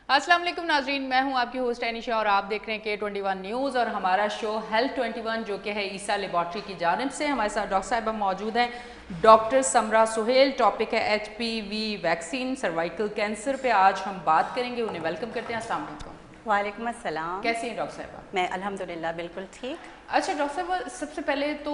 अस्सलाम वालेकुम नाजरीन, मैं हूं आपकी होस्ट एनिशा और आप देख रहे हैं K21 न्यूज़ और हमारा शो हेल्थ 21 जो कि है ईसा लेबॉर्ट्री की जानिब से। हमारे साथ डॉक्टर साहिबा मौजूद हैं, डॉक्टर समरा सुहेल। टॉपिक है HPV वैक्सीन, सर्वाइकल कैंसर पे आज हम बात करेंगे। उन्हें वेलकम करते हैं। अस्सलाम वालेकुम। वालेकुम अस्सलाम। कैसी हैं डॉक्टर साहिबा? मैं अल्हम्दुलिल्लाह बिल्कुल ठीक। अच्छा डॉक्टर साहब, सबसे पहले तो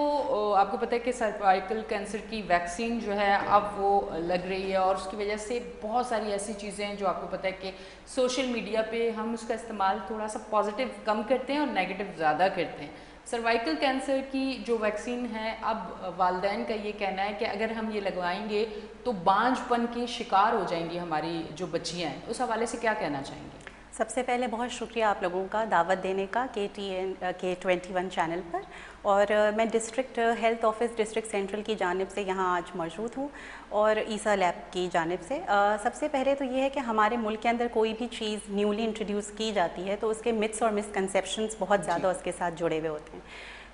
आपको पता है कि सर्वाइकल कैंसर की वैक्सीन जो है अब वो लग रही है और उसकी वजह से बहुत सारी ऐसी चीज़ें हैं जो आपको पता है कि सोशल मीडिया पे हम उसका इस्तेमाल थोड़ा सा पॉजिटिव कम करते हैं और नेगेटिव ज़्यादा करते हैं। सर्वाइकल कैंसर की जो वैक्सीन है, अब वालिदैन का ये कहना है कि अगर हम ये लगवाएंगे तो बांझपन के शिकार हो जाएंगी हमारी जो बच्चियाँ हैं। उस हवाले से क्या कहना चाहेंगे? सबसे पहले बहुत शुक्रिया आप लोगों का दावत देने का K21 चैनल पर। और मैं district health office district central की जानिब से यहाँ आज मौजूद हूँ और ईसा लैब की जानिब से। सबसे पहले तो ये है कि हमारे मुल्क के अंदर कोई भी चीज़ न्यूली इंट्रोड्यूस की जाती है तो उसके मिथ्स और मिसकंसेप्शंस बहुत ज़्यादा उसके साथ जुड़े हुए होते हैं।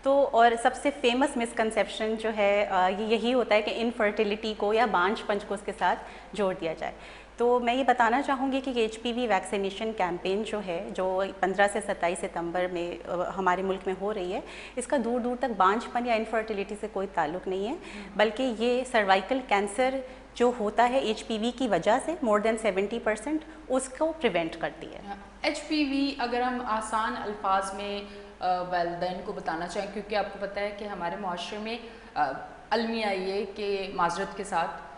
तो और सबसे फेमस मिसकंसेप्शन जो है ये यही होता है कि इनफर्टिलिटी को या बांझपन को उसके साथ जोड़ दिया जाए। तो मैं ये बताना चाहूँगी कि HPV वैक्सीनेशन कैंपेन जो है, जो 15 से 27 सितंबर में हमारे मुल्क में हो रही है, इसका दूर दूर तक बांझपन या इनफर्टिलिटी से कोई ताल्लुक़ नहीं है, बल्कि ये सर्वाइकल कैंसर जो होता है HPV की वजह से मोर देन 70% उसको प्रिवेंट करती है। HPV अगर हम आसान अल्फाज में वालिदैन को बताना चाहें, क्योंकि आपको पता है कि हमारे मुआशरे में अलमिया ये कि माजरत के साथ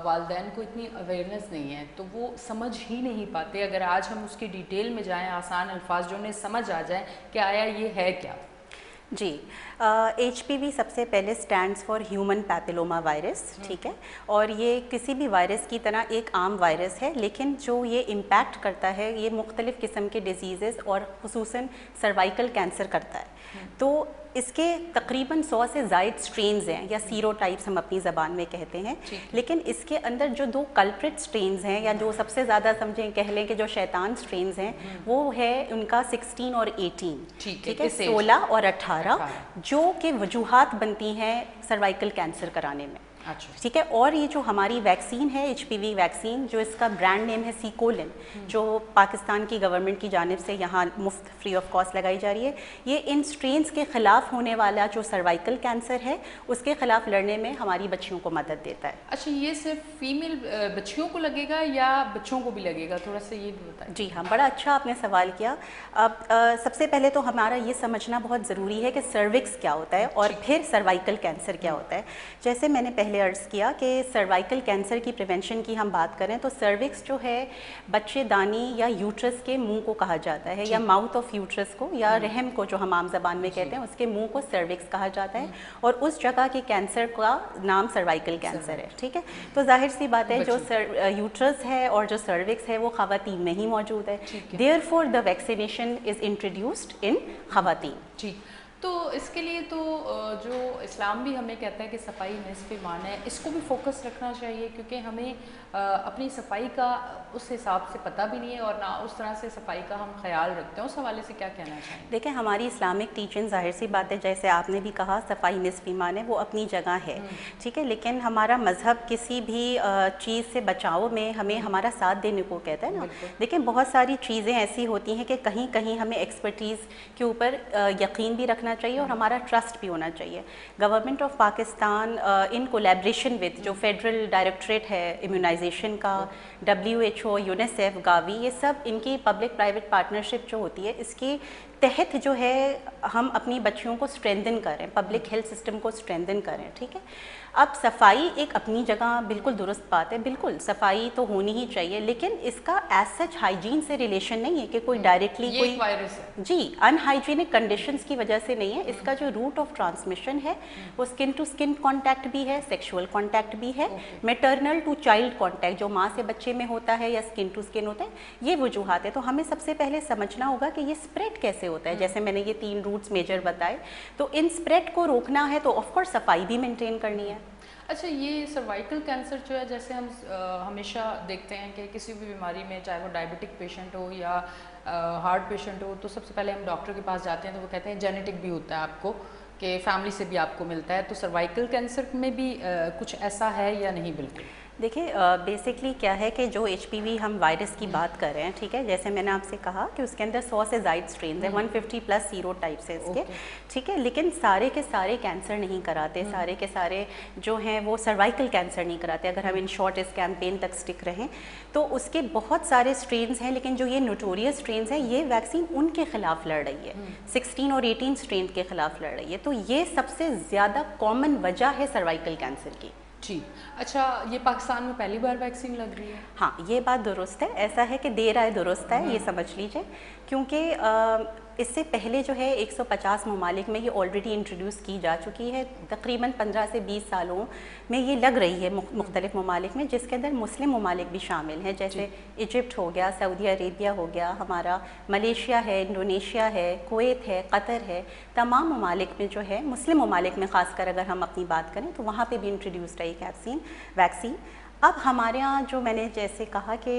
वालिदैन को इतनी अवेयरनेस नहीं है तो वो समझ ही नहीं पाते। अगर आज हम उसकी डिटेल में जाएं, आसान अल्फाज जो उन्हें समझ आ जाए कि आया ये है क्या। जी, HPV सबसे पहले stands for human papilloma virus, ठीक है। और ये किसी भी वायरस की तरह एक आम वायरस है, लेकिन जो ये इम्पैक्ट करता है ये मुख्तलिफ़ किस्म के डिजीज़ और खुसूसन सर्वाइकल कैंसर करता है। तो इसके तकरीबन 100 से ज़ायद स्ट्रेन्स हैं या सीरोटाइप्स हम अपनी ज़बान में कहते हैं, लेकिन इसके अंदर जो दो कल्प्रिट स्ट्रेन्स हैं या जो सबसे ज़्यादा समझें कह लें कि जो शैतान स्ट्रेन्स हैं वो है उनका 16 और 18, ठीक है, 16 और 18 जो कि वजूहात बनती हैं सर्वाइकल कैंसर कराने में। अच्छा, ठीक है। और ये जो हमारी वैक्सीन है HPV वैक्सीन, जो इसका ब्रांड नेम है सीकोलिन, जो पाकिस्तान की गवर्नमेंट की जानिब से यहाँ मुफ्त फ्री ऑफ कॉस्ट लगाई जा रही है, ये इन स्ट्रेन्स के ख़िलाफ़ होने वाला जो सर्वाइकल कैंसर है उसके ख़िलाफ़ लड़ने में हमारी बच्चियों को मदद देता है। अच्छा, ये सिर्फ फीमेल बच्चियों को लगेगा या बच्चों को भी लगेगा? थोड़ा सा ये भी बताएं। जी हाँ, बड़ा अच्छा आपने सवाल किया। अब सबसे पहले तो हमारा ये समझना बहुत ज़रूरी है कि सर्विक्स क्या होता है और फिर सर्वाइकल कैंसर क्या होता है। जैसे मैंने पहले अर्ज़ किया कि सर्वाइकल कैंसर की प्रिवेंशन की हम बात करें तो सर्विक्स जो है बच्चेदानी या यूट्रस के मुंह को कहा जाता है, या माउथ ऑफ यूट्रस को या रहम को जो हम आम जबान में कहते हैं उसके मुंह को सर्विक्स कहा जाता है, और उस जगह के कैंसर का नाम सर्वाइकल कैंसर है, ठीक है। तो जाहिर सी बात है जो यूट्रस है और जो सर्विक्स है वो ख़वातीन में ही मौजूद है, therefore the vaccination is introduced in ख़वातीन। ठीक, तो इसके लिए तो जो इस्लाम भी हमें कहता है कि सफाई निस्फ़ ईमान है, इसको भी फोकस रखना चाहिए, क्योंकि हमें अपनी सफाई का उस हिसाब से पता भी नहीं है और ना उस तरह से सफाई का हम ख्याल रखते हैं। उस हवाले से क्या कहना चाहिए? देखिए, हमारी इस्लामिक टीचिंग जाहिर सी बात है, जैसे आपने भी कहा सफाई निस्फ़ ईमान है, वो अपनी जगह है, ठीक है। लेकिन हमारा मज़हब किसी भी चीज़ से बचाव में हमें हमारा साथ देने को कहता है ना। लेकिन बहुत सारी चीज़ें ऐसी होती हैं कि कहीं कहीं हमें एक्सपर्टीज़ के ऊपर यकीन भी रखना चाहिए और हमारा ट्रस्ट भी होना चाहिए। Government of Pakistan in collaboration with जो फेडरल डायरेक्टरेट है इम्यूनाइजेशन का, WHO, यूनिसेफ, गावी, ये सब इनकी पब्लिक प्राइवेट पार्टनरशिप जो होती है इसके तहत जो है हम अपनी बच्चियों को स्ट्रेंथन करें, पब्लिक हेल्थ सिस्टम को स्ट्रेंथन करें, ठीक है। अब सफाई एक अपनी जगह बिल्कुल दुरुस्त बात है, बिल्कुल सफाई तो होनी ही चाहिए, लेकिन इसका एज सच हाइजीन से रिलेशन नहीं है कि कोई डायरेक्टली कोई वायरस है, जी अनहाइजीनिक कंडीशंस की वजह से नहीं है। इसका जो रूट ऑफ ट्रांसमिशन है वो स्किन टू स्किन कांटेक्ट भी है, सेक्सुअल कांटेक्ट भी है, मैटरनल टू चाइल्ड कांटेक्ट जो माँ से बच्चे में होता है या स्किन टू स्किन होता है, ये वजूहात है। तो हमें सबसे पहले समझना होगा कि ये स्प्रेड कैसे होता है। जैसे मैंने ये 3 रूट्स मेजर बताए, तो इन स्प्रेड को रोकना है तो ऑफकोर्स सफाई भी मेंटेन करनी है। अच्छा, ये सर्वाइकल कैंसर जो है, जैसे हम हमेशा देखते हैं कि किसी भी बीमारी में, चाहे वो डायबिटिक पेशेंट हो या हार्ट पेशेंट हो, तो सबसे पहले हम डॉक्टर के पास जाते हैं तो वो कहते हैं जेनेटिक भी होता है आपको, कि फैमिली से भी आपको मिलता है। तो सर्वाइकल कैंसर में भी कुछ ऐसा है या नहीं? बिल्कुल देखिए बेसिकली क्या है कि जो HPV हम वायरस की बात कर रहे हैं, ठीक है, जैसे मैंने आपसे कहा कि उसके अंदर 100 से ज़ायद स्ट्रेन है, 150 प्लस सीरो टाइप्स है इसके, ठीक है, लेकिन सारे के सारे कैंसर नहीं कराते, सारे के सारे जो हैं वो सर्वाइकल कैंसर नहीं कराते। अगर हम इन शॉर्ट इस कैंपेन तक स्टिक रहें तो उसके बहुत सारे स्ट्रेन्स हैं, लेकिन जो ये नोटोरियस स्ट्रेन्स हैं ये वैक्सीन उनके खिलाफ लड़ रही है, 16 और 18 स्ट्रेन के खिलाफ लड़ रही है। तो ये सबसे ज़्यादा कॉमन वजह है सर्वाइकल कैंसर की। जी, अच्छा, ये पाकिस्तान में पहली बार वैक्सीन लग रही है? हाँ, ये बात दुरुस्त है। ऐसा है कि देर आए दुरुस्त है, ये समझ लीजिए, क्योंकि इससे पहले जो है 150 ममालिक में ये ऑलरेडी इंट्रोड्यूस की जा चुकी है। तकरीबन 15 से 20 सालों में ये लग रही है मुख्तलिफ ममालिक में, जिसके अंदर मुस्लिम ममालिक भी शामिल हैं, जैसे इजिप्ट हो गया, सऊदी अरेबिया हो गया, हमारा मलेशिया है, इंडोनेशिया है, कुवैत है, कतर है। तमाम ममालिक में जो है, मुस्लिम ममालिक में ख़ासकर अगर हम अपनी बात करें तो वहाँ पर भी इंट्रोड्यूस्ड है वैक्सीन। अब हमारे यहाँ जो मैंने जैसे कहा कि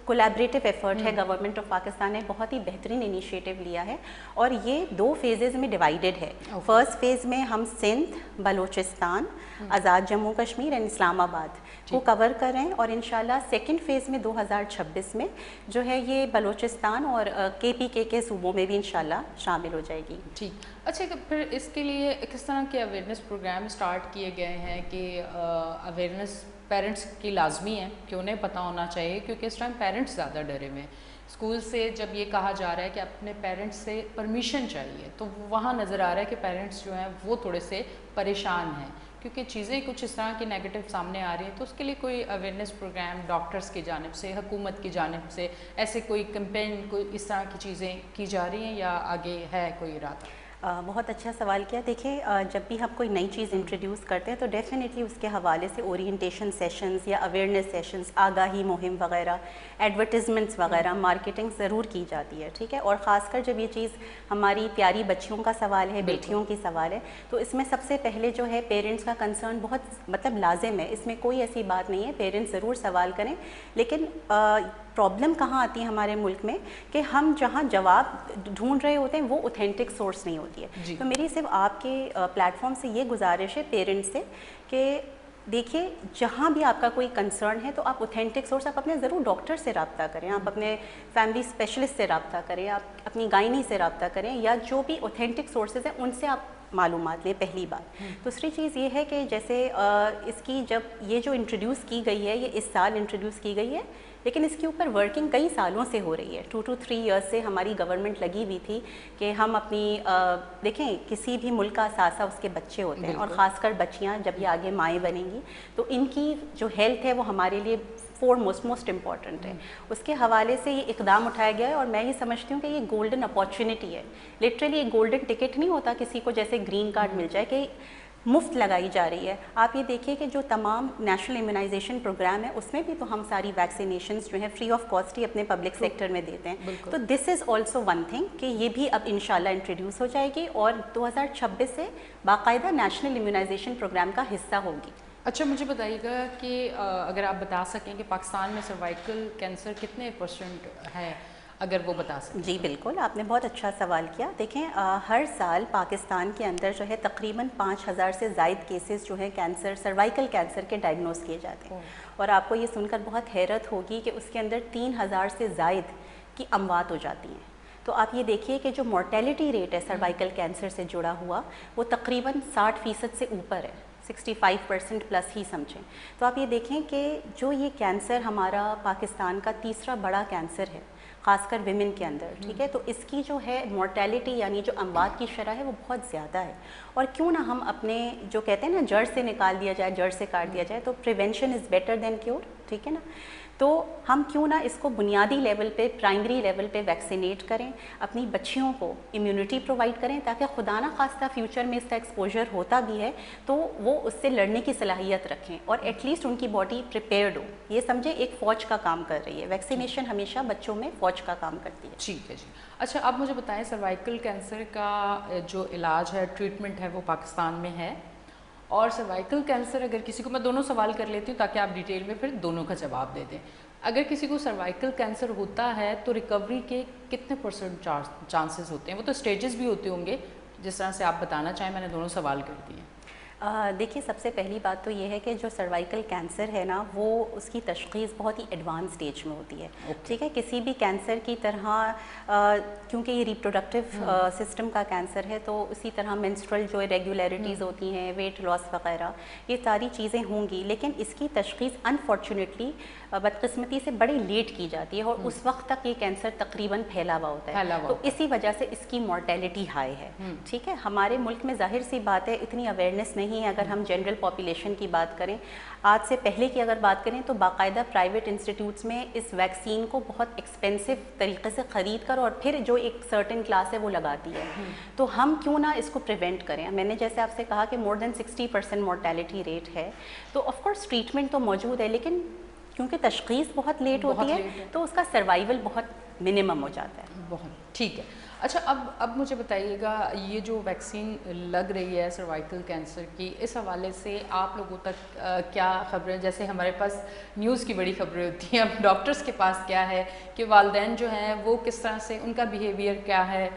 कोलैबोरेटिव एफर्ट है, गवर्नमेंट ऑफ पाकिस्तान ने बहुत ही बेहतरीन इनिशिएटिव लिया है और ये 2 फेजेस में डिवाइडेड है। फर्स्ट फेज़ में हम सिंध, बलूचिस्तान, आज़ाद जम्मू कश्मीर एंड इस्लामाबाद को कवर कर रहे हैं और इंशाल्लाह सेकंड फेज़ में 2026 में जो है ये बलूचिस्तान और KPK के सूबों में भी इंशाल्लाह शामिल हो जाएगी। ठीक, अच्छा, फिर इसके लिए किस तरह के अवेयरनेस प्रोग्राम स्टार्ट किए गए हैं कि अवेयरनेस पेरेंट्स की लाजमी है कि उन्हें पता होना चाहिए, क्योंकि इस टाइम पेरेंट्स ज़्यादा डरे हुए हैं। स्कूल से जब ये कहा जा रहा है कि अपने पेरेंट्स से परमिशन चाहिए, तो वहाँ नज़र आ रहा है कि पेरेंट्स जो हैं वो थोड़े से परेशान हैं, क्योंकि चीज़ें कुछ इस तरह की नेगेटिव सामने आ रही हैं। तो उसके लिए कोई अवेयरनेस प्रोग्राम डॉक्टर्स की जानिब से, हुकूमत की जानिब से ऐसे कोई कैंपेन, कोई इस तरह की चीज़ें की जा रही हैं या आगे है कोई इरादा? बहुत अच्छा सवाल किया। देखिए जब भी हम कोई नई चीज़ इंट्रोड्यूस करते हैं तो डेफिनेटली उसके हवाले से ओरिएंटेशन सेशंस या अवेयरनेस सेशंस, आगाही मुहिम वगैरह, एडवर्टिजमेंट्स वगैरह, मार्केटिंग ज़रूर की जाती है, ठीक है। और ख़ासकर जब ये चीज़ हमारी प्यारी बच्चियों का सवाल है, बेटियों की सवाल है, तो इसमें सबसे पहले जो है पेरेंट्स का कंसर्न बहुत मतलब लाजिम है, इसमें कोई ऐसी बात नहीं है, पेरेंट्स ज़रूर सवाल करें। लेकिन प्रॉब्लम कहाँ आती है हमारे मुल्क में कि हम जहाँ जवाब ढूंढ रहे होते हैं वो ऑथेंटिक सोर्स नहीं होती है। तो मेरी सिर्फ आपके प्लेटफॉर्म से ये गुजारिश है पेरेंट्स से कि देखिए जहाँ भी आपका कोई कंसर्न है तो आप ऑथेंटिक सोर्स, आप अपने ज़रूर डॉक्टर से रब्ता करें, आप अपने फैमिली स्पेशलिस्ट से रब्ता करें, आप अपनी गायनी से रब्ता करें, या जो भी ऑथेंटिक सोर्सेज हैं उनसे आप मालूमात लें, पहली बात। दूसरी चीज़ ये है कि जैसे इसकी जब ये जो इंट्रोड्यूस की गई है, ये इस साल इंट्रोड्यूस की गई है, लेकिन इसके ऊपर वर्किंग कई सालों से हो रही है। 2 to 3 ईयर्स से हमारी गवर्नमेंट लगी हुई थी कि हम अपनी देखें किसी भी मुल्क का असासा उसके बच्चे होते हैं, और ख़ासकर बच्चियां जब ये आगे माएँ बनेंगी तो इनकी जो हेल्थ है वो हमारे लिए मोस्ट इम्पॉर्टेंट है। उसके हवाले से ये इकदाम उठाया गया है और मैं ये समझती हूँ कि ये गोल्डन अपॉर्चुनिटी है। लिटरली एक गोल्डन टिकट नहीं होता किसी को जैसे ग्रीन कार्ड मिल जाए कि मुफ्त लगाई जा रही है। आप ये देखिए कि जो तमाम नेशनल इम्यूनाइजेशन प्रोग्राम है उसमें भी तो हम सारी वैक्सीनेशंस जो है फ्री ऑफ कॉस्ट ही अपने पब्लिक सेक्टर में देते हैं। तो this is also one thing कि ये भी अब इंशाल्लाह इंट्रोड्यूस हो जाएगी और 2026 से बाकायदा नेशनल इम्यूनाइजेशन प्रोग्राम का हिस्सा होगी। अच्छा, मुझे बताइएगा कि अगर आप बता सकें कि पाकिस्तान में सर्वाइकल कैंसर कितने % है, अगर वो बता सकें। जी बिल्कुल, आपने बहुत अच्छा सवाल किया। देखें हर साल पाकिस्तान के अंदर जो है तकरीबन 5000 से ज़ायद केसेस जो हैं कैंसर, सर्वाइकल कैंसर के डायग्नोस किए जाते हैं। और आपको ये सुनकर बहुत हैरत होगी कि उसके अंदर 3000 से ज़ायद की अमवात हो जाती हैं। तो आप ये देखिए कि जो मोर्टेलिटी रेट है सर्वाइकल कैंसर से जुड़ा हुआ वो तकरीबन 60% से ऊपर है, 65% प्लस ही समझें। तो आप ये देखें कि जो ये कैंसर हमारा पाकिस्तान का तीसरा बड़ा कैंसर है, ख़ासकर विमेन के अंदर, ठीक है, तो इसकी जो है मोर्टेलिटी यानी जो अमवात की शरह है वो बहुत ज़्यादा है। और क्यों ना हम अपने जो कहते हैं ना जड़ से निकाल दिया जाए, जड़ से काट दिया जाए, तो prevention is better than cure, ठीक है ना। तो हम क्यों ना इसको बुनियादी लेवल पे, प्राइमरी लेवल पे वैक्सीनेट करें, अपनी बच्चियों को इम्यूनिटी प्रोवाइड करें, ताकि खुदा ना खास्ता फ्यूचर में इसका एक्सपोजर होता भी है तो वो उससे लड़ने की सलाहियत रखें और एटलीस्ट उनकी बॉडी प्रिपेयर्ड हो। ये समझे एक फ़ौज का काम कर रही है, वैक्सीनेशन हमेशा बच्चों में फ़ौज का काम करती है। ठीक है जी। अच्छा, अब मुझे बताएं सर्वाइकल कैंसर का जो इलाज है, ट्रीटमेंट है, वो पाकिस्तान में है? और सर्वाइकल कैंसर अगर किसी को, मैं दोनों सवाल कर लेती हूँ ताकि आप डिटेल में फिर दोनों का जवाब दे दें। अगर किसी को सर्वाइकल कैंसर होता है तो रिकवरी के कितने % चांसेस होते हैं? वो तो स्टेजेस भी होते होंगे, जिस तरह से आप बताना चाहें, मैंने दोनों सवाल कर दिए। देखिए, सबसे पहली बात तो ये है कि जो सर्वाइकल कैंसर है ना, वो उसकी तशख़ीस बहुत ही एडवांस स्टेज में होती है। ठीक है, किसी भी कैंसर की तरह क्योंकि ये रिप्रोडक्टिव सिस्टम का कैंसर है, तो उसी तरह मेंस्ट्रुअल जो इरेगुलरिटीज़ होती हैं, वेट लॉस वगैरह, ये सारी चीज़ें होंगी, लेकिन इसकी तशख़ीस अनफॉर्चुनेटली बदकिस्मती से बड़ी लेट की जाती है और उस वक्त तक ये कैंसर तकरीबन फैला हुआ होता है, तो इसी वजह से इसकी मॉर्टेलिटी हाई है। ठीक है, हमारे मुल्क में जाहिर सी बात है इतनी अवेयरनेस नहीं है। अगर हम जनरल पॉपुलेशन की बात करें, आज से पहले की अगर बात करें, तो बाकायदा प्राइवेट इंस्टीट्यूट्स में इस वैक्सीन को बहुत एक्सपेंसिव तरीके से ख़रीद कर और फिर जो एक सर्टेन क्लास है वो लगाती है। तो हम क्यों ना इसको प्रिवेंट करें। मैंने जैसे आपसे कहा कि मोर देन 60% मोर्टेलिटी रेट है, तो ऑफकोर्स ट्रीटमेंट तो मौजूद है, लेकिन क्योंकि तशख़ीस बहुत लेट होती है, तो उसका सर्वाइवल बहुत मिनिमम हो जाता है। बहुत ठीक है। अच्छा, अब मुझे बताइएगा, ये जो वैक्सीन लग रही है सर्वाइकल कैंसर की, इस हवाले से आप लोगों तक क्या खबरें, जैसे हमारे पास न्यूज़ की बड़ी खबरें होती हैं, अब डॉक्टर्स के पास क्या है कि वालिदैन जो हैं वो किस तरह से, उनका बिहेवियर क्या है,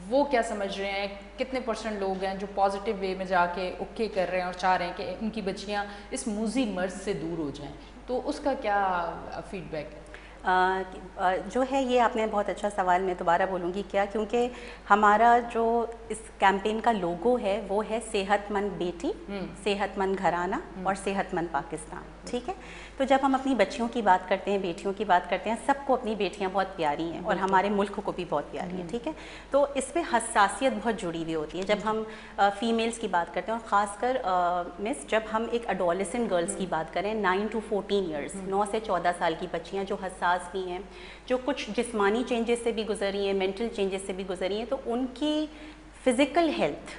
वो क्या समझ रहे हैं, कितने % लोग हैं जो पॉजिटिव वे में जाके ओके कर रहे हैं और चाह रहे हैं कि उनकी बच्चियाँ इस मूजी मर्ज से दूर हो जाएँ, तो उसका क्या फ़ीडबैक है? जो है, ये आपने बहुत अच्छा सवाल, मैं दोबारा बोलूँगी क्या, क्योंकि हमारा जो इस कैंपेन का लोगो है वो है सेहतमंद बेटी, सेहतमंद घराना और सेहतमंद पाकिस्तान। ठीक है, तो जब हम अपनी बच्चियों की बात करते हैं, बेटियों की बात करते हैं, सबको अपनी बेटियां बहुत प्यारी हैं और हमारे मुल्क को भी बहुत प्यारी है। ठीक है, तो इस पर हसासियत बहुत जुड़ी हुई होती है जब हम फ़ीमेल्स की बात करते हैं, और ख़ासकर मिस जब हम एक एडोलेसेंट गर्ल्स की बात करें, 9 to 14 ईयर्स, 9 से 14 साल की बच्चियाँ जो हसास भी हैं, जो कुछ जिस्मानी चेंजेस से भी गुजरी हैं, मेंटल चेंजेस से भी गुजरी हैं, तो उनकी फ़िज़िकल हेल्थ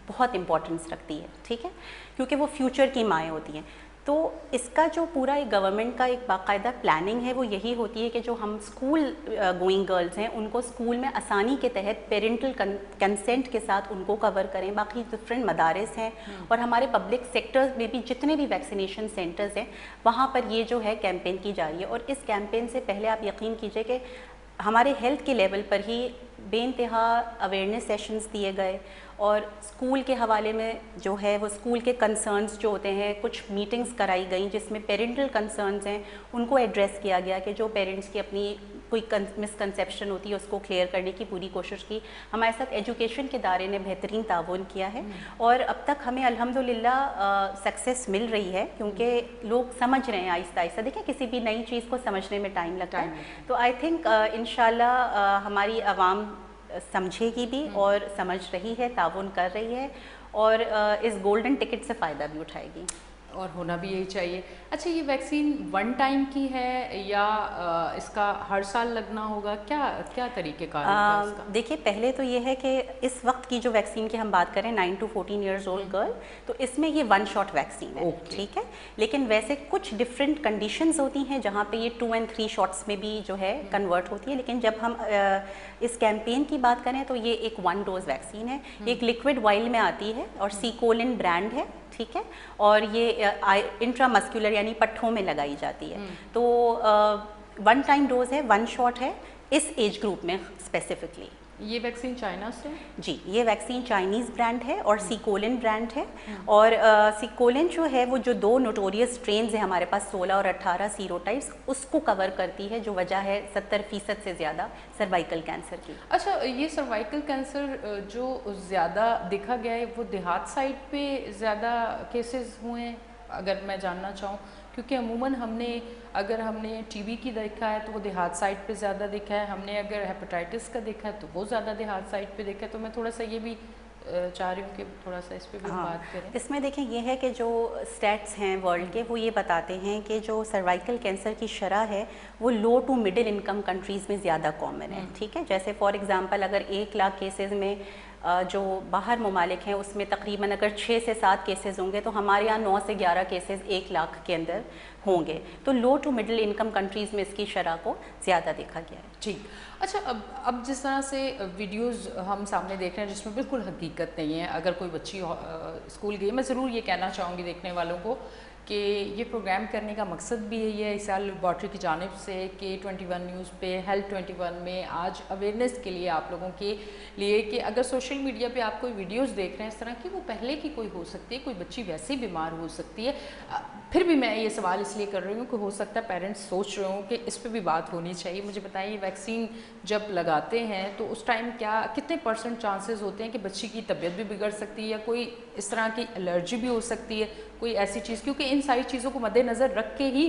बहुत इंपॉर्टेंस रखती है। ठीक है, क्योंकि वो फ्यूचर की माएँ होती हैं। तो इसका जो पूरा एक गवर्नमेंट का एक बाकायदा प्लानिंग है, वो यही होती है कि जो हम स्कूल गोइंग गर्ल्स हैं, उनको स्कूल में आसानी के तहत पेरेंटल कंसेंट के साथ उनको कवर करें। बाकी डिफरेंट मदारिस हैं और हमारे पब्लिक सेक्टर्स में भी जितने भी वैक्सीनेशन सेंटर्स हैं, वहाँ पर ये जो है कैंपेन की जा रही है। और इस कैंपेन से पहले आप यकीन कीजिए कि हमारे हेल्थ के लेवल पर ही बेइंतहा अवेयरनेस सेशंस दिए गए, और स्कूल के हवाले में जो है वो स्कूल के कंसर्न्स जो होते हैं, कुछ मीटिंग्स कराई गई जिसमें पेरेंटल कंसर्न्स हैं उनको एड्रेस किया गया, कि जो पेरेंट्स की अपनी कोई मिसकंसेप्शन होती है उसको क्लियर करने की पूरी कोशिश की। हमारे साथ एजुकेशन के दायरे ने बेहतरीन ताउन किया है और अब तक हमें अल्हम्दुलिल्लाह सक्सेस मिल रही है, क्योंकि लोग समझ रहे हैं आहिस्ता आहिस्ता। देखिए, किसी भी नई चीज़ को समझने में टाइम लगता है, तो आई थिंक इंशाल्लाह हमारी आवाम समझेगी भी और समझ रही है, ताउन कर रही है और इस गोल्डन टिकट से फ़ायदा भी उठाएगी, और होना भी यही चाहिए। अच्छा, ये वैक्सीन वन टाइम की है या इसका हर साल लगना होगा, क्या क्या तरीक़ेकार होगा इसका? देखिए, पहले तो ये है कि इस वक्त की जो वैक्सीन की हम बात करें 9 to 14 ईयर्स ओल्ड गर्ल, तो इसमें ये 1 शॉट वैक्सीन है। ठीक है, लेकिन वैसे कुछ डिफरेंट कंडीशंस होती हैं जहाँ पे ये 2 and 3 शॉट्स में भी जो है कन्वर्ट होती है। लेकिन जब हम इस कैंपेन की बात करें तो ये एक 1 डोज वैक्सीन है, एक लिक्विड वाइल में आती है और सीकोलिन ब्रांड है। ठीक है, और ये इंट्रामस्कुलर यानी पट्ठों में लगाई जाती है। तो 1 टाइम डोज है, 1 शॉट है इस एज ग्रुप में स्पेसिफिकली। ये वैक्सीन चाइना से? जी, ये वैक्सीन चाइनीज़ ब्रांड है और सीकोलिन ब्रांड है। और सीकोलिन जो है वो जो 2 नोटोरियस स्ट्रेन्स हैं हमारे पास, 16 और 18 सीरोटाइप्स, उसको कवर करती है, जो वजह है 70% से ज़्यादा सर्वाइकल कैंसर की। अच्छा, ये सर्वाइकल कैंसर जो ज़्यादा देखा गया है वो देहात साइड पे ज़्यादा केसेस हुए हैं, अगर मैं जानना चाहूँ, क्योंकि अमूमन अगर हमने टीबी की देखा है तो वो देहात साइड पे ज़्यादा देखा है, हमने अगर हेपेटाइटिस का देखा है तो वो ज़्यादा देहात साइड पे देखा है। तो मैं थोड़ा सा ये भी चाह रही हूँ कि थोड़ा सा इस पे भी बात करें। इसमें देखें, ये है कि जो स्टैट्स हैं वर्ल्ड के, वो ये बताते हैं कि जो सर्वाइकल कैंसर की शरह है वो लो टू मिडिल इनकम कंट्रीज़ में ज़्यादा कॉमन है। ठीक है, जैसे फॉर एग्ज़ाम्पल अगर 1 लाख केसेस में जो बाहर ममालिक हैं उसमें तकरीबन अगर 6 से 7 केसेस होंगे, तो हमारे यहाँ 9 से 11 केसेस 1 लाख के अंदर होंगे। तो लो टू मिडिल इनकम कंट्रीज़ में इसकी शरह को ज़्यादा देखा गया है। ठीक। अच्छा, अब जिस तरह से वीडियोस हम सामने देख रहे हैं जिसमें बिल्कुल हकीकत नहीं है, अगर कोई बच्ची स्कूल गई, मैं ज़रूर ये कहना चाहूँगी देखने वालों को कि ये प्रोग्राम करने का मकसद भी यही है ईसा लेबॉर्ट्री की जानिब से कि 21 न्यूज़ पे हेल्थ 21 में आज अवेयरनेस के लिए आप लोगों के लिए कि अगर सोशल मीडिया पे आप कोई वीडियोस देख रहे हैं इस तरह की, वो पहले की कोई हो सकती है, कोई बच्ची वैसे ही बीमार हो सकती है। फिर भी मैं ये सवाल इसलिए कर रही हूँ कि हो सकता है पेरेंट्स सोच रहे हों कि इस पर भी बात होनी चाहिए। मुझे बताइए, वैक्सीन जब लगाते हैं तो उस टाइम कितने % चांसेस होते हैं कि बच्ची की तबीयत भी बिगड़ सकती है या कोई इस तरह की एलर्जी भी हो सकती है, कोई ऐसी चीज़, क्योंकि इन सारी चीज़ों को मद्देनज़र रख के ही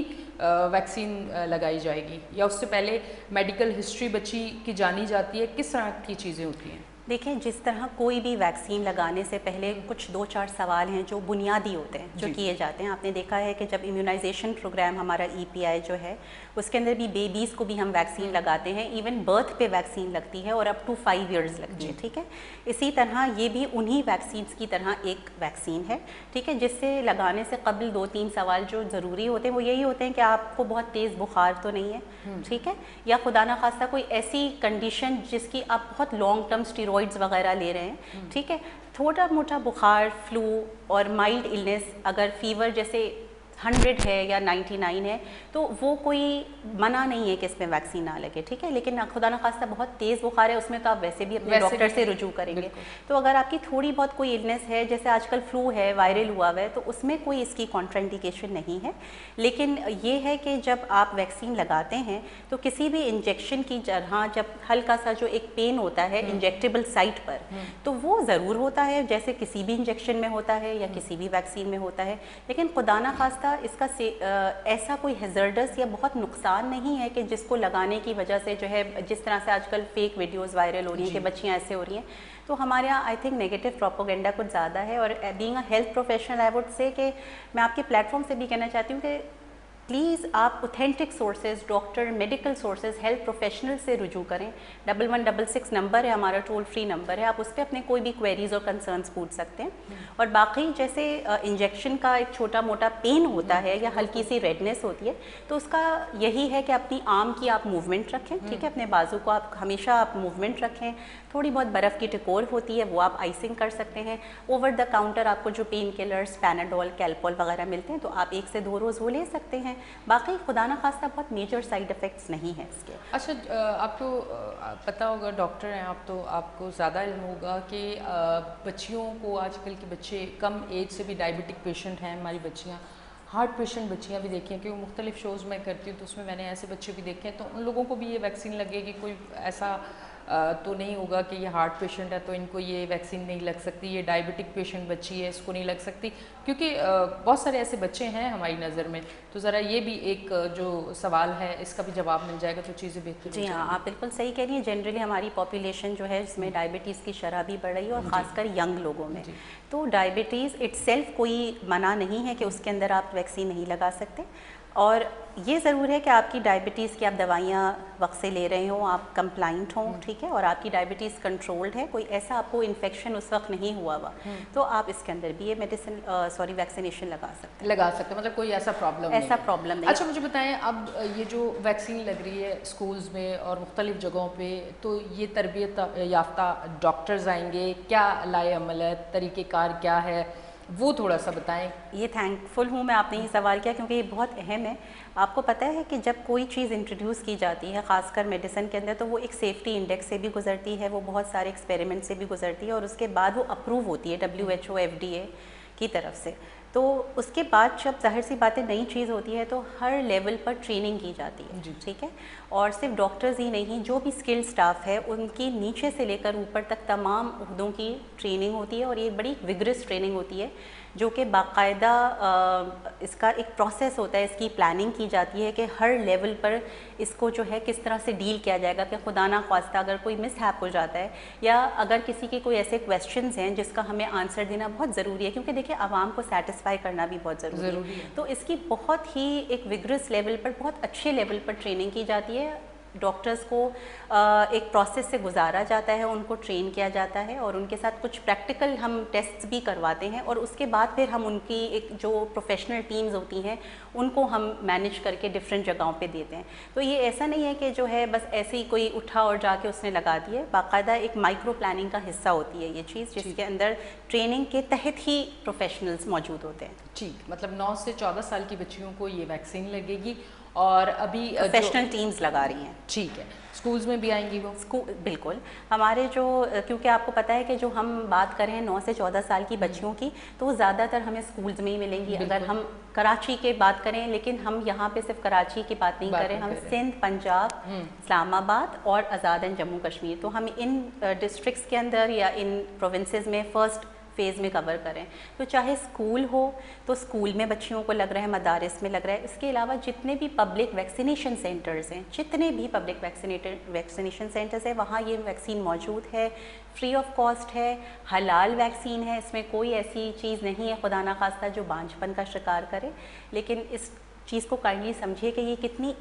वैक्सीन लगाई जाएगी या उससे पहले मेडिकल हिस्ट्री बच्ची की जानी जाती है, किस तरह की चीज़ें होती हैं? देखिए, जिस तरह कोई भी वैक्सीन लगाने से पहले कुछ 2-4 सवाल हैं जो बुनियादी होते हैं, जो किए जाते हैं। आपने देखा है कि जब इम्यूनाइजेशन प्रोग्राम हमारा EPI जो है, उसके अंदर भी बेबीज़ को भी हम वैक्सीन लगाते हैं, इवन बर्थ पे वैक्सीन लगती है और अप टू 5 इयर्स लगती है, ठीक है। इसी तरह ये भी उन्हीं वैक्सीन्स की तरह एक वैक्सीन है, ठीक है, जिससे लगाने से कबल 2-3 सवाल जो ज़रूरी होते हैं वो यही होते हैं कि आपको बहुत तेज़ बुखार तो नहीं है, ठीक है, या खुदा ना खास्ता कोई ऐसी कंडीशन जिसकी आप बहुत लॉन्ग टर्म स्टीरॉइड्स वगैरह ले रहे हैं, ठीक है। थोड़ा मोटा बुखार, फ्लू और माइल्ड इलनेस, अगर फीवर जैसे 100 है या 99 है तो वो कोई मना नहीं है कि इसमें वैक्सीन ना लगे, ठीक है। लेकिन खुदा ना खास्ता बहुत तेज़ बुखार है, उसमें तो आप वैसे भी अपने डॉक्टर से रुजू करेंगे। तो अगर आपकी थोड़ी बहुत कोई इलनेस है, जैसे आजकल फ्लू है, वायरल हुआ हुआ है, तो उसमें कोई इसकी कॉन्ट्राइंडिकेशन नहीं है। लेकिन ये है कि जब आप वैक्सीन लगाते हैं तो किसी भी इंजेक्शन की तरह जब हल्का सा जो एक पेन होता है इंजेक्टेबल साइट पर, तो वो ज़रूर होता है, जैसे किसी भी इंजेक्शन में होता है या किसी भी वैक्सीन में होता है। लेकिन खुदा ना खास्ता इसका ऐसा कोई हैज़र्डस या बहुत नुकसान नहीं है कि जिसको लगाने की वजह से जो है, जिस तरह से आजकल फेक वीडियोस वायरल हो रही हैं कि बच्चियां ऐसे हो रही हैं। तो हमारे यहाँ आई थिंक नेगेटिव प्रोपोगेंडा कुछ ज़्यादा है। और being a health professional I would say कि मैं आपके प्लेटफॉर्म से भी कहना चाहती हूँ कि प्लीज़ आप authentic sources, doctor, medical sources, health professional से रुजू करें। 1166 नंबर है हमारा, टोल फ्री नंबर है, आप उस पर अपने कोई भी क्वेरीज और कंसर्न्स पूछ सकते हैं। और बाकी जैसे इंजेक्शन का एक छोटा मोटा पेन होता है या हल्की सी रेडनेस होती है, तो उसका यही है कि अपनी आर्म की आप मूवमेंट रखें, ठीक है, अपने बाजू को आप हमेशा आप मूवमेंट रखें। थोड़ी बहुत बर्फ़ की टिकोर होती है, वो आप आइसिंग कर सकते हैं। ओवर द काउंटर आपको जो पेन किलर्स, पैनाडोल, कैल्पोल वगैरह मिलते हैं, तो आप 1 से 2 रोज़ वो ले सकते हैं। बाकी खुदा ना खास्ता बहुत मेजर साइड इफ़ेक्ट्स नहीं है इसके। अच्छा, आपको पता होगा, डॉक्टर हैं आप, तो आपको ज़्यादा इल्म होगा कि बच्चियों को, आजकल के बच्चे कम एज से भी डायबिटिक पेशेंट हैं, हमारी बच्चियाँ हार्ट पेशेंट बच्चियाँ भी देखी हैं, क्योंकि मुख्तलिफ शोज़ में करती हूँ तो उसमें मैंने ऐसे बच्चे भी देखे हैं। तो उन लोगों को भी ये वैक्सीन लगेगी? कोई ऐसा तो नहीं होगा कि ये हार्ट पेशेंट है तो इनको ये वैक्सीन नहीं लग सकती, ये डायबिटिक पेशेंट बच्ची है इसको नहीं लग सकती? क्योंकि बहुत सारे ऐसे बच्चे हैं हमारी नज़र में। तो ज़रा ये भी एक जो सवाल है इसका भी जवाब मिल जाएगा तो चीज़ें बेहतर। जी हाँ, आप बिल्कुल सही कह रही हैं। जनरली हमारी पॉपुलेशन जो है इसमें डायबिटीज़ की शरह भी बढ़ रही है, और ख़ासकर यंग लोगों में। तो डायबिटीज़ इट्सेल्फ कोई मना नहीं है कि उसके अंदर आप वैक्सीन नहीं लगा सकते। और ये ज़रूर है कि आपकी डायबिटीज़ की आप दवाइयाँ वक्त से ले रहे हों, आप कंप्लाइंट हों, ठीक है, और आपकी डायबिटीज़ कंट्रोल्ड है, कोई ऐसा आपको इन्फेक्शन उस वक्त नहीं हुआ हुआ, तो आप इसके अंदर भी ये वैक्सीनेशन लगा सकते मतलब कोई ऐसा प्रॉब्लम नहीं। अच्छा, मुझे बताएं, अब ये जो वैक्सीन लग रही है स्कूल्स में और मुख्तलिफ जगहों पे, तो ये तरबियत याफ्ता डॉक्टर्स आएंगे, क्या लाए अमल है, तरीक़ेकार क्या है, वो थोड़ा सा बताएं। ये थैंकफुल हूँ मैं आपने ये सवाल किया, क्योंकि ये बहुत अहम है। आपको पता है कि जब कोई चीज़ इंट्रोड्यूस की जाती है, ख़ासकर मेडिसिन के अंदर, तो वो एक सेफ्टी इंडेक्स से भी गुजरती है, वो बहुत सारे एक्सपेरिमेंट से भी गुजरती है, और उसके बाद वो अप्रूव होती है WHO, FDA की तरफ से। तो उसके बाद जब ज़ाहिर सी बातें नई चीज़ होती है तो हर लेवल पर ट्रेनिंग की जाती है, ठीक है। और सिर्फ डॉक्टर्स ही नहीं, जो भी स्किल्ड स्टाफ है उनकी नीचे से लेकर ऊपर तक तमाम उहदों की ट्रेनिंग होती है, और ये बड़ी विगरस ट्रेनिंग होती है जो कि बाकायदा इसका एक प्रोसेस होता है, इसकी प्लानिंग की जाती है कि हर लेवल पर इसको जो है किस तरह से डील किया जाएगा कि खुदा ना ख्वास्ता अगर कोई मिसहैप हो जाता है, या अगर किसी के कोई ऐसे क्वेश्चंस हैं जिसका हमें आंसर देना बहुत ज़रूरी है, क्योंकि देखिए आवाम को सेटिस्फाई करना भी बहुत ज़रूरी है। तो इसकी बहुत ही एक विगरस लेवल पर, बहुत अच्छे लेवल पर ट्रेनिंग की जाती है, डॉक्टर्स को एक प्रोसेस से गुजारा जाता है, उनको ट्रेन किया जाता है और उनके साथ कुछ प्रैक्टिकल हम टेस्ट्स भी करवाते हैं और उसके बाद फिर हम उनकी एक जो प्रोफेशनल टीम्स होती हैं उनको हम मैनेज करके डिफरेंट जगहों पे देते हैं। तो ये ऐसा नहीं है कि जो है बस ऐसे ही कोई उठा और जाके उसने लगा दिए, बाकायदा एक माइक्रो प्लानिंग का हिस्सा होती है ये चीज़, जिसके अंदर ट्रेनिंग के तहत ही प्रोफेशनल्स मौजूद होते हैं। ठीक, मतलब 9 से 14 साल की बच्चियों को ये वैक्सीन लगेगी और अभी प्रोफेशनल टीम्स लगा रही हैं। ठीक है, स्कूल्स में भी आएंगी वो? स्कूल बिल्कुल, हमारे जो, क्योंकि आपको पता है कि जो हम बात कर रहे हैं 9 से 14 साल की बच्चियों की, तो वो ज़्यादातर हमें स्कूल्स में ही मिलेंगी। अगर हम कराची के बात करें, लेकिन हम यहाँ पे सिर्फ कराची की बात नहीं कर रहे, हम सिंध, पंजाब, इस्लामाबाद और आज़ाद एंड जम्मू कश्मीर, तो हम इन डिस्ट्रिक्ट्स के अंदर या इन प्रोविंसेस में फ़र्स्ट फेज़ में कवर करें। तो चाहे स्कूल हो तो स्कूल में बच्चियों को लग रहा है, मदारिस में लग रहा है। इसके अलावा जितने भी पब्लिक वैक्सीनेशन सेंटर्स हैं, जितने भी पब्लिक वैक्सीनेशन सेंटर्स हैं, वहाँ ये वैक्सीन मौजूद है, फ्री ऑफ कॉस्ट है, हलाल वैक्सीन है, इसमें कोई ऐसी चीज़ नहीं है खुदा ना खास्ता जो बांझपन का शिकार करे। लेकिन इस चीज़ को काइंडली समझिए कि ये कितनी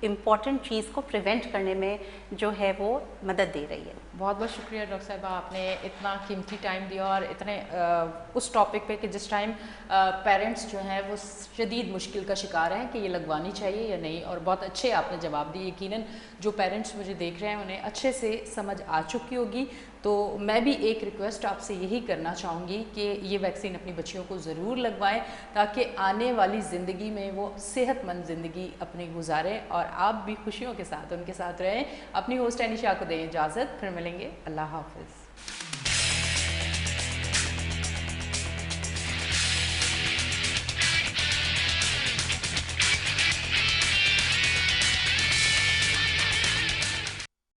इम्पॉर्टेंट चीज़ को प्रिवेंट करने में जो है वो मदद दे रही है। बहुत बहुत शुक्रिया डॉक्टर साहिबा, आपने इतना कीमती टाइम दिया और इतने उस टॉपिक पे कि जिस टाइम पेरेंट्स जो हैं वो शदीद मुश्किल का शिकार हैं कि ये लगवानी चाहिए या नहीं, और बहुत अच्छे आपने जवाब दिए। यकीनन जो पेरेंट्स मुझे देख रहे हैं उन्हें अच्छे से समझ आ चुकी होगी। तो मैं भी एक रिक्वेस्ट आपसे यही करना चाहूँगी कि ये वैक्सीन अपनी बच्चियों को ज़रूर लगवाएं ताकि आने वाली ज़िंदगी में वो सेहतमंद ज़िंदगी अपनी गुजारें और आप भी खुशियों के साथ उनके साथ रहें। अपनी होस्ट एनिशा को दें इजाज़त, फिर मिलेंगे। अल्लाह हाफ़िज़।